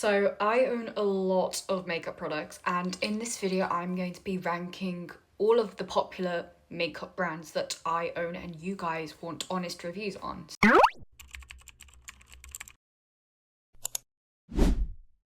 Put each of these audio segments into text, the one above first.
So I own a lot of makeup products, and in this video I'm going to be ranking all of the popular makeup brands that I own and you guys want honest reviews on.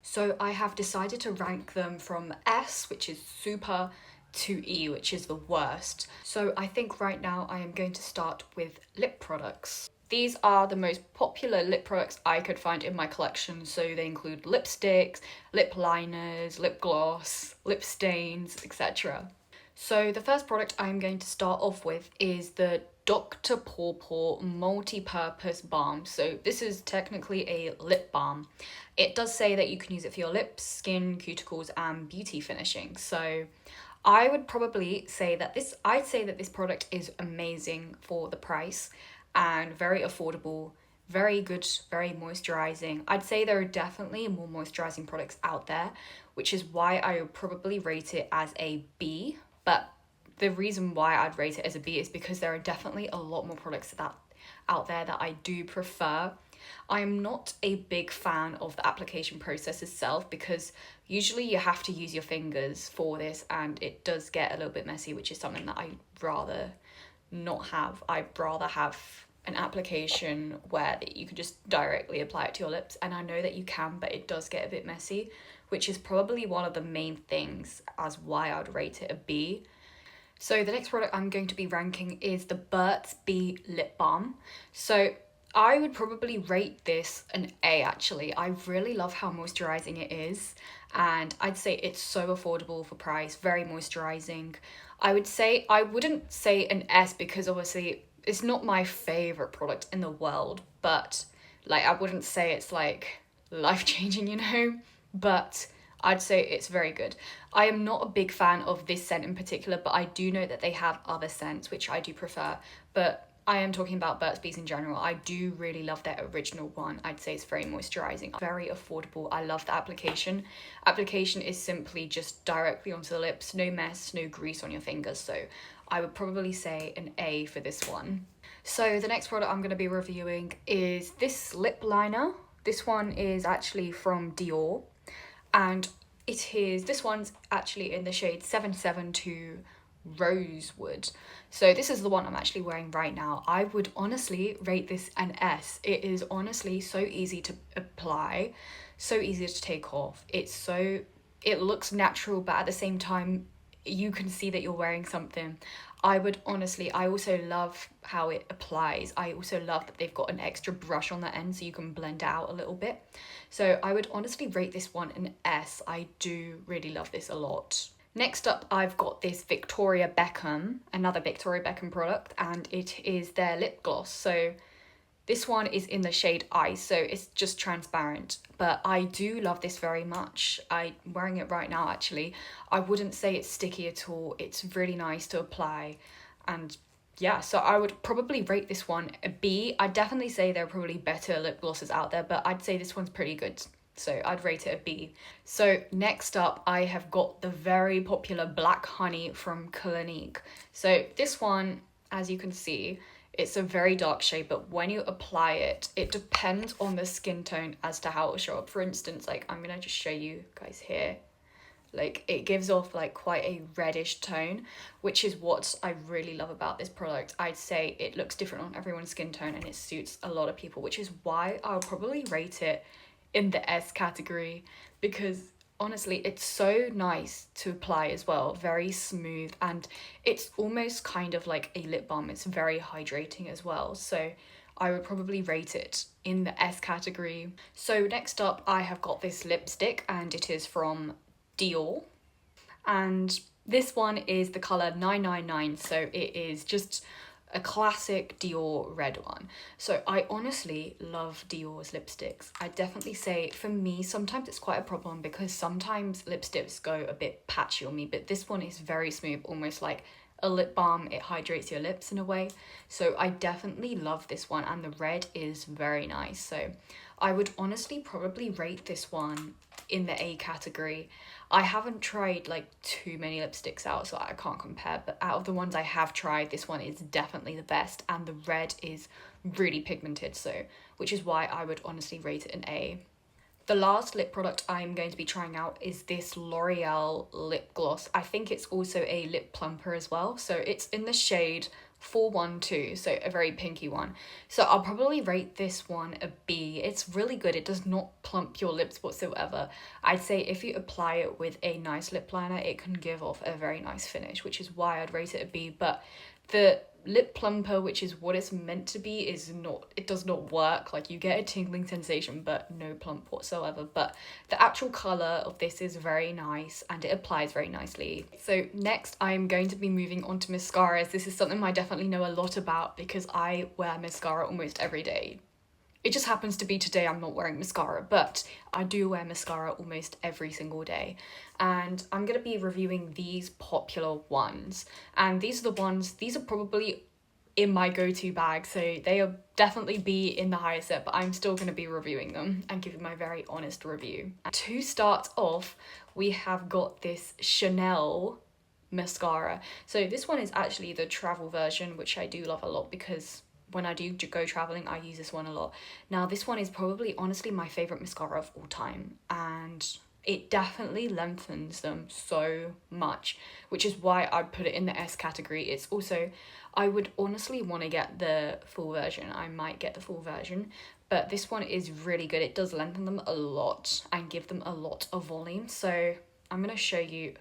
So I have decided to rank them from S, which is super, to E, which is the worst. So I think right now I am going to start with lip products. These are the most popular lip products I could find in my collection. So they include lipsticks, lip liners, lip gloss, lip stains, etc. So the first product I'm going to start off with is the Dr. Pawpaw Multi-Purpose Balm. So this is technically a lip balm. It does say that you can use it for your lips, skin, cuticles, and beauty finishing. So I would probably say that I'd say that this product is amazing for the price and very affordable, very good, very moisturizing. I'd say there are definitely more moisturizing products out there, which is why I would probably rate it as a B. But the reason why I'd rate it as a B is because there are definitely a lot more products that out there that I do prefer. I'm not a big fan of the application process itself because usually you have to use your fingers for this and it does get a little bit messy, which is something that I'd rather not have. I'd rather have an application where you can just directly apply it to your lips, and I know that you can, but it does get a bit messy, which is probably one of the main things as why I'd rate it a B. So the next product I'm going to be ranking is the Burt's Bees Lip Balm. So I would probably rate this an A actually. I really love how moisturizing it is, and I'd say it's so affordable for price, very moisturizing. I wouldn't say an S because obviously it's not my favorite product in the world, but like I wouldn't say it's like life-changing, but I'd say it's very good. I am not a big fan of this scent in particular, but I do know that they have other scents which I do prefer. But I am talking about Burt's Bees in general. I do really love their original one. I'd say it's very moisturizing, very affordable. I love the application. Application is simply just directly onto the lips, no mess, no grease on your fingers. So I would probably say an A for this one. So the next product I'm going to be reviewing is this lip liner. This one is actually from Dior, and this one's actually in the shade 772 Rosewood. So this is the one I'm actually wearing right now. I would honestly rate this an S. It is honestly so easy to apply, so easy to take off. It looks natural, but at the same time you can see that you're wearing something. I also love how it applies. I also love that they've got an extra brush on the end so you can blend it out a little bit. So I would honestly rate this one an S. I do really love this a lot. Next up, I've got this Victoria Beckham, another Victoria Beckham product, and it is their lip gloss. So this one is in the shade Ice, so it's just transparent, but I do love this very much. I'm wearing it right now actually. I wouldn't say it's sticky at all. It's really nice to apply, and yeah, so I would probably rate this one a B. I'd definitely say there are probably better lip glosses out there, but I'd say this one's pretty good. So I'd rate it a B. So next up, I have got the very popular Black Honey from Clinique. So this one, as you can see, it's a very dark shade, but when you apply it, it depends on the skin tone as to how it will show up. For instance, like I'm gonna just show you guys here. Like it gives off like quite a reddish tone, which is what I really love about this product. I'd say it looks different on everyone's skin tone and it suits a lot of people, which is why I'll probably rate it in the S category, because honestly it's so nice to apply as well, very smooth, and it's almost kind of like a lip balm. It's very hydrating as well, so I would probably rate it in the S category. So next up I have got this lipstick, and it is from Dior, and this one is the color 999, so it is just a classic Dior red one. So I honestly love Dior's lipsticks. I definitely say for me sometimes it's quite a problem because sometimes lipsticks go a bit patchy on me, but this one is very smooth, almost like a lip balm. It hydrates your lips in a way. So I definitely love this one, and the red is very nice. So I would honestly probably rate this one in the A category. I haven't tried like too many lipsticks out, so I can't compare, but out of the ones I have tried, this one is definitely the best, and the red is really pigmented, so which is why I would honestly rate it an A. The last lip product I'm going to be trying out is this L'Oreal lip gloss. I think it's also a lip plumper as well. So it's in the shade 412, so a very pinky one. So I'll probably rate this one a B. It's really good. It does not plump your lips whatsoever. I'd say if you apply it with a nice lip liner, it can give off a very nice finish, which is why I'd rate it a B. But the lip plumper, which is what it's meant to be, is not, it does not work. Like, you get a tingling sensation but no plump whatsoever. But the actual color of this is very nice and it applies very nicely. So next I'm going to be moving on to mascaras. This is something I definitely know a lot about because I wear mascara almost every day. It just happens to be today I'm not wearing mascara, but I do wear mascara almost every single day. And I'm going to be reviewing these popular ones. And these are the ones, these are probably in my go-to bag, so they'll definitely be in the higher set, but I'm still going to be reviewing them and giving my very honest review. To start off, we have got this Chanel mascara. So this one is actually the travel version, which I do love a lot because when I do go traveling, I use this one a lot. Now, this one is probably honestly my favorite mascara of all time, and it definitely lengthens them so much, which is why I put it in the S category. It's also, I would honestly want to get the full version. I might get the full version, but this one is really good. It does lengthen them a lot and give them a lot of volume. So I'm going to show you.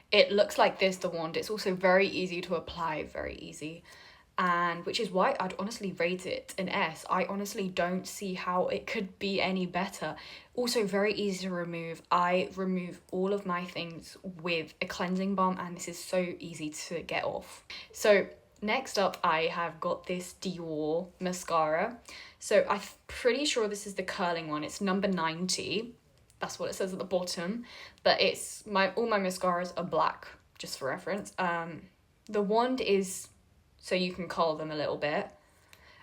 It looks like this, the wand. It's also very easy to apply, very easy. And which is why I'd honestly rate it an S. I honestly don't see how it could be any better. Also very easy to remove. I remove all of my things with a cleansing balm and this is so easy to get off. So next up I have got this Dior mascara. So I'm pretty sure this is the curling one. It's number 90. That's what it says at the bottom. But it's all my mascaras are black, just for reference. The wand is so you can curl them a little bit.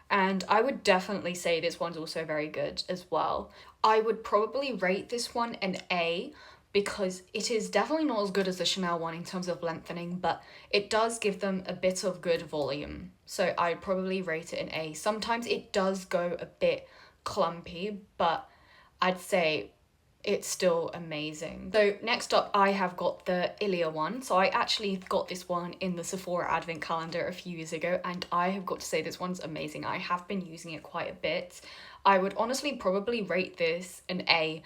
And I would definitely say this one's also very good as well. I would probably rate this one an A because it is definitely not as good as the Chanel one in terms of lengthening, but it does give them a bit of good volume. So I'd probably rate it an A. Sometimes it does go a bit clumpy, but I'd say it's still amazing. So next up I have got the Ilia one. So I actually got this one in the Sephora advent calendar a few years ago and I have got to say this one's amazing. I have been using it quite a bit. I would honestly probably rate this an A,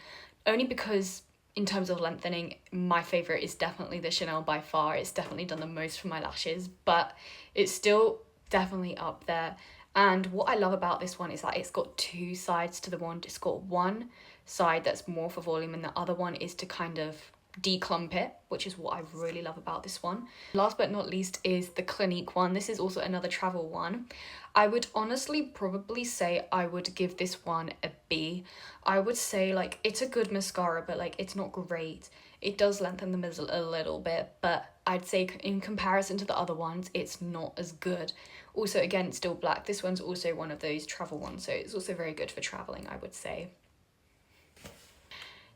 only because in terms of lengthening, my favourite is definitely the Chanel by far. It's definitely done the most for my lashes, but it's still definitely up there. And what I love about this one is that it's got two sides to the wand. It's got one side that's more for volume and the other one is to kind of declump it, which is what I really love about this one. Last but not least is the Clinique one. This is also another travel one. I would honestly probably say I would give this one a B. I would say like it's a good mascara, but like it's not great. It does lengthen them a little bit, but I'd say in comparison to the other ones, it's not as good. Also, again, it's still black. This one's also one of those travel ones, so it's also very good for traveling, I would say.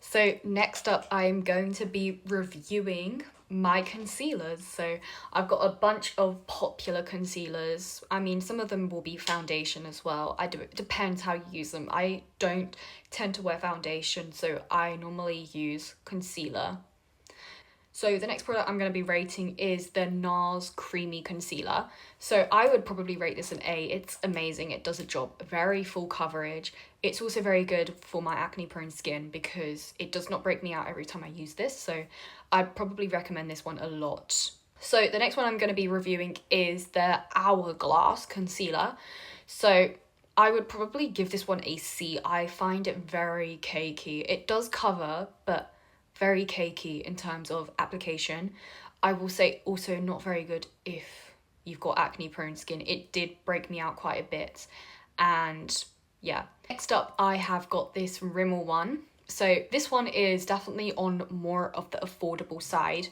So next up, I'm going to be reviewing my concealers. So I've got a bunch of popular concealers. I mean, some of them will be foundation as well. It depends how you use them. I don't tend to wear foundation, so I normally use concealer. So the next product I'm going to be rating is the NARS Creamy Concealer. So I would probably rate this an A. It's amazing. It does a job. Very full coverage. It's also very good for my acne prone skin because it does not break me out every time I use this. So I'd probably recommend this one a lot. So the next one I'm going to be reviewing is the Hourglass Concealer. So I would probably give this one a C. I find it very cakey. It does cover, but very cakey in terms of application. I will say also not very good if you've got acne prone skin. It did break me out quite a bit. And yeah. Next up, I have got this Rimmel one. So this one is definitely on more of the affordable side.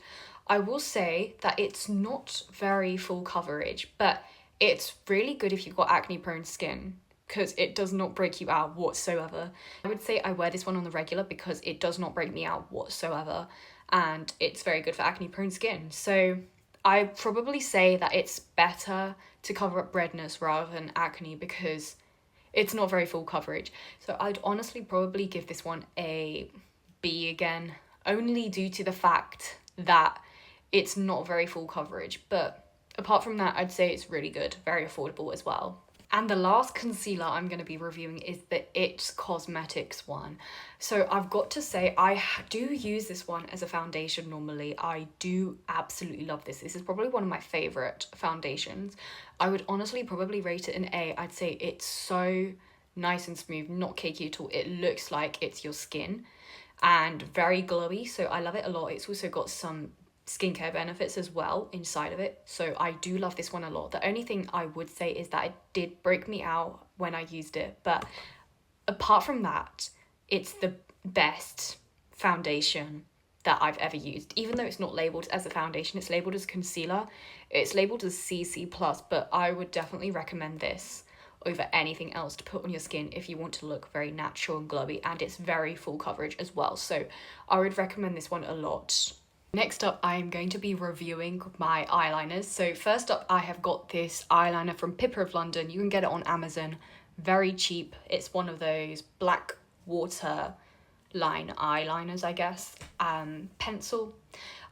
I will say that it's not very full coverage, but it's really good if you've got acne prone skin, because it does not break you out whatsoever. I would say I wear this one on the regular because it does not break me out whatsoever, and it's very good for acne prone skin. So I probably say that it's better to cover up redness rather than acne because It's not very full coverage. So I'd honestly probably give this one a B again, only due to the fact that it's not very full coverage. But apart from that, I'd say it's really good, very affordable as well. And the last concealer I'm going to be reviewing is the It Cosmetics one. So I've got to say, do use this one as a foundation normally. I do absolutely love this. This is probably one of my favourite foundations. I would honestly probably rate it an A. I'd say it's so nice and smooth, not cakey at all. It looks like it's your skin and very glowy, so I love it a lot. It's also got some skincare benefits as well inside of it, so I do love this one a lot. The only thing I would say is that it did break me out when I used it, but apart from that, it's the best foundation that I've ever used. Even though it's not labeled as a foundation, it's labeled as concealer, it's labeled as CC+, but I would definitely recommend this over anything else to put on your skin if you want to look very natural and glowy, and it's very full coverage as well, so I would recommend this one a lot. Next up, I am going to be reviewing my eyeliners. So first up, I have got this eyeliner from Piper of London. You can get it on Amazon, very cheap. It's one of those black water line eyeliners, I guess. Pencil.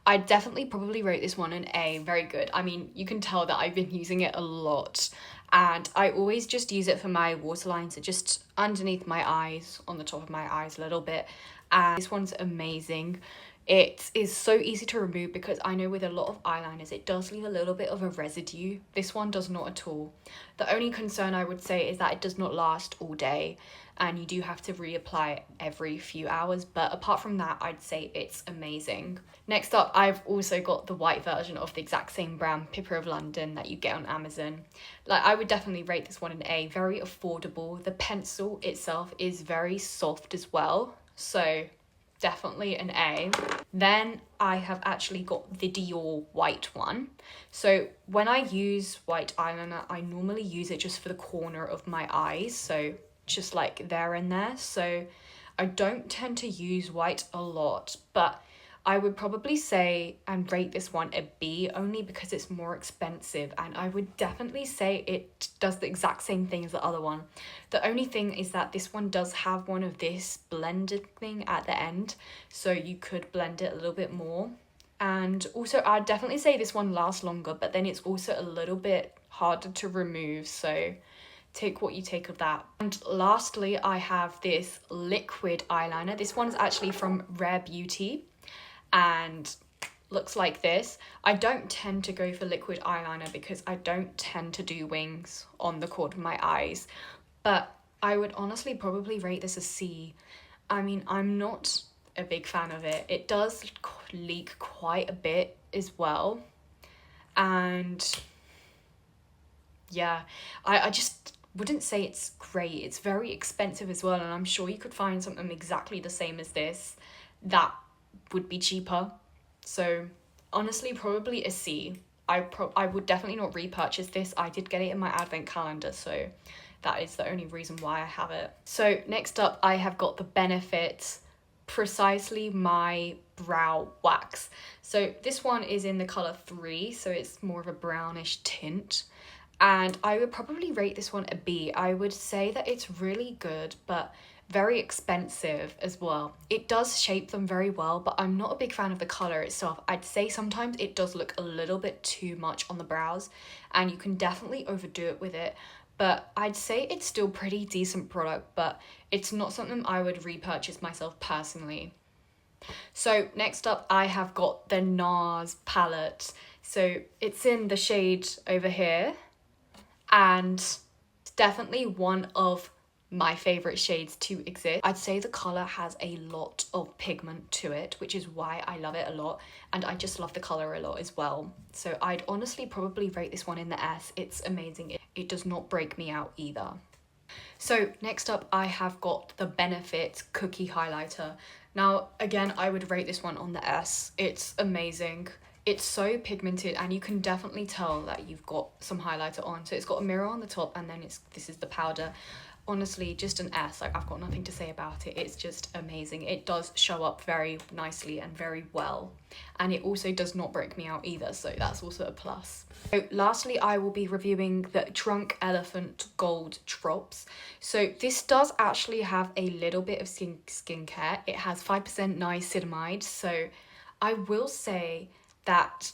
I definitely probably rate this one an A, very good. I mean, you can tell that I've been using it a lot, and I always just use it for my waterline, so just underneath my eyes, on the top of my eyes a little bit. And this one's amazing. It is so easy to remove because I know with a lot of eyeliners it does leave a little bit of a residue. This one does not at all. The only concern I would say is that it does not last all day and you do have to reapply it every few hours, but apart from that, I'd say it's amazing. Next up, I've also got the white version of the exact same brand, Piper of London, that you get on Amazon. Like, I would definitely rate this one an A, very affordable. The pencil itself is very soft as well, so definitely an A. Then I have actually got the Dior white one. So when I use white eyeliner, I normally use it just for the corner of my eyes, so just like there and there. So I don't tend to use white a lot, but I would probably say and rate this one a B, only because it's more expensive, and I would definitely say it does the exact same thing as the other one. The only thing is that this one does have one of this blended thing at the end, so you could blend it a little bit more. And also I'd definitely say this one lasts longer, but then it's also a little bit harder to remove, so take what you take of that. And lastly, I have this liquid eyeliner. This one's actually from Rare Beauty and looks like this. I don't tend to go for liquid eyeliner because I don't tend to do wings on the corner of my eyes, but I would honestly probably rate this a C. I mean, I'm not a big fan of it. It does leak quite a bit as well, and yeah, I just wouldn't say it's great. It's very expensive as well, and I'm sure you could find something exactly the same as this that would be cheaper. So honestly, probably a C. I would definitely not repurchase this. I did get it in my advent calendar, so that is the only reason why I have it. So next up, I have got the Benefit Precisely My Brow Wax. So this one is in the colour 3, so it's more of a brownish tint, and I would probably rate this one a B. I would say that it's really good, but very expensive as well. It does shape them very well, but I'm not a big fan of the colour itself. I'd say sometimes it does look a little bit too much on the brows, and you can definitely overdo it with it, but I'd say it's still pretty decent product, but it's not something I would repurchase myself personally. So next up, I have got the NARS palette. So it's in the shade over here, and it's definitely one of my favorite shades to exist. I'd say the color has a lot of pigment to it, which is why I love it a lot, and I just love the color a lot as well. So I'd honestly probably rate this one in the S. It's amazing. It does not break me out either. So next up, I have got the Benefit Cookie Highlighter. Now again, I would rate this one on the S. It's amazing. It's so pigmented, and you can definitely tell that you've got some highlighter on. So it's got a mirror on the top, and then this is the powder. honestly, just an S. Like, I've got nothing to say about it. It's just amazing. It does show up very nicely and very well, and it also does not break me out either, so that's also a plus. So lastly, I will be reviewing the Drunk Elephant Gold Drops. So this does actually have a little bit of skincare. It has 5% niacinamide, so I will say that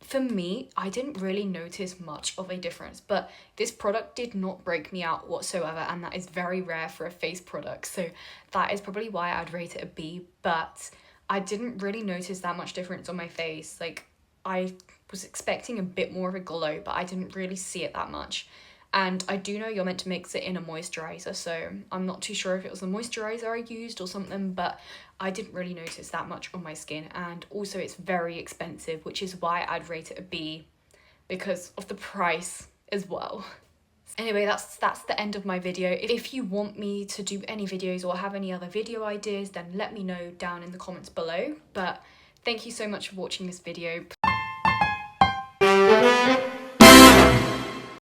for me, I didn't really notice much of a difference, but this product did not break me out whatsoever, and that is very rare for a face product, so that is probably why I'd rate it a B. But I didn't really notice that much difference on my face. Like, I was expecting a bit more of a glow, but I didn't really see it that much. And I do know you're meant to mix it in a moisturizer, so I'm not too sure if it was the moisturizer I used or something, but I didn't really notice that much on my skin. And also it's very expensive, which is why I'd rate it a B, because of the price as well. Anyway, that's the end of my video. If you want me to do any videos or have any other video ideas, then let me know down in the comments below. But thank you so much for watching this video.